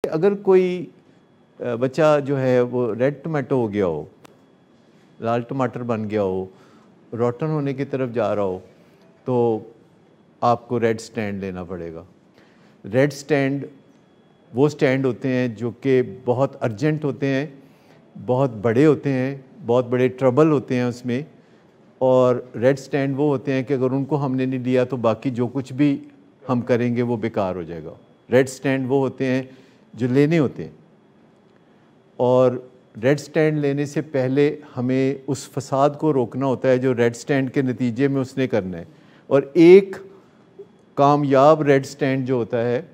अगर कोई बच्चा जो है वो रेड टमाटो हो गया हो, लाल टमाटर बन गया हो, रोटन होने की तरफ जा रहा हो, तो आपको रेड स्टैंड लेना पड़ेगा। रेड स्टैंड वो स्टैंड होते हैं जो कि बहुत अर्जेंट होते हैं, बहुत बड़े होते हैं, बहुत बड़े ट्रबल होते हैं उसमें। और रेड स्टैंड वो होते हैं कि अगर उनको हमने नहीं लिया तो बाकी जो कुछ भी हम करेंगे वो बेकार हो जाएगा। रेड स्टैंड वो होते हैं जो लेने होते हैं, और रेड स्टैंड लेने से पहले हमें उस फसाद को रोकना होता है जो रेड स्टैंड के नतीजे में उसने करना है। और एक कामयाब रेड स्टैंड जो होता है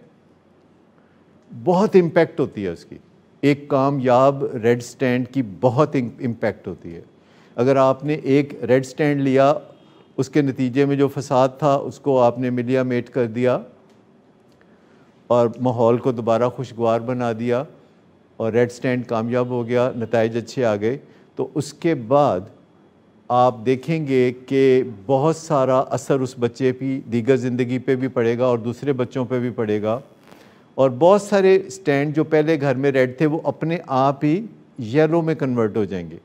बहुत इम्पैक्ट होती है उसकी, एक कामयाब रेड स्टैंड की बहुत इम्पैक्ट होती है। अगर आपने एक रेड स्टैंड लिया, उसके नतीजे में जो फसाद था उसको आपने मिलियामेट कर दिया और माहौल को दोबारा खुशगवार बना दिया और रेड स्टैंड कामयाब हो गया, नताइज अच्छे आ गए, तो उसके बाद आप देखेंगे कि बहुत सारा असर उस बच्चे की दीगर ज़िंदगी पे भी पड़ेगा और दूसरे बच्चों पे भी पड़ेगा। और बहुत सारे स्टैंड जो पहले घर में रेड थे वो अपने आप ही येलो में कन्वर्ट हो जाएंगे,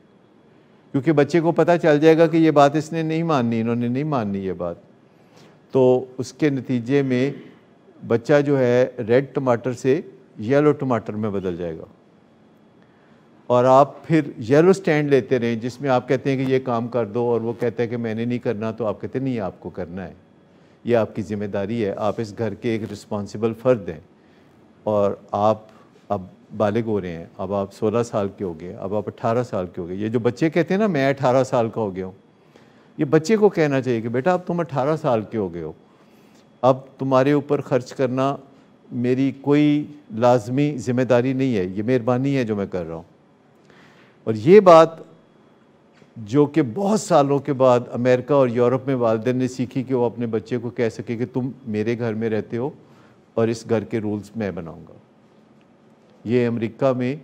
क्योंकि बच्चे को पता चल जाएगा कि ये बात इसने नहीं माननी, इन्होंने नहीं माननी ये बात। तो उसके नतीजे में बच्चा जो है रेड टमाटर से येलो टमाटर में बदल जाएगा। और आप फिर येलो स्टैंड लेते रहें जिसमें आप कहते हैं कि ये काम कर दो और वो कहता है कि मैंने नहीं करना, तो आप कहते हैं नहीं आपको करना है, ये आपकी ज़िम्मेदारी है, आप इस घर के एक रिस्पॉन्सिबल फ़र्द हैं और आप अब बालिग हो रहे हैं, अब आप 16 साल के हो गए, अब आप 18 साल के हो गए। ये जो बच्चे कहते हैं ना मैं 18 साल का हो गया हूँ, ये बच्चे को कहना चाहिए कि बेटा अब तुम 18 साल के हो गए हो, अब तुम्हारे ऊपर ख़र्च करना मेरी कोई लाजमी ज़िम्मेदारी नहीं है, ये मेहरबानी है जो मैं कर रहा हूँ। और ये बात जो कि बहुत सालों के बाद अमेरिका और यूरोप में वालिदैन ने सीखी कि वो अपने बच्चे को कह सके कि तुम मेरे घर में रहते हो और इस घर के रूल्स मैं बनाऊंगा। ये अमेरिका में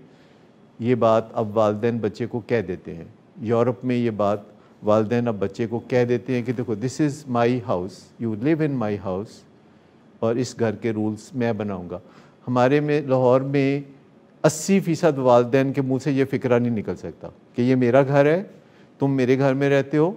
ये बात अब वालिदैन बच्चे को कह देते हैं, यूरोप में ये बात वालिदैन अब बच्चे को कह देते हैं कि देखो this is my house, you live in my house और इस घर के रूल्स मैं बनाऊंगा। हमारे में लाहौर में 80% वालिदैन के मुंह से ये फ़िक्रा नहीं निकल सकता कि ये मेरा घर है, तुम मेरे घर में रहते हो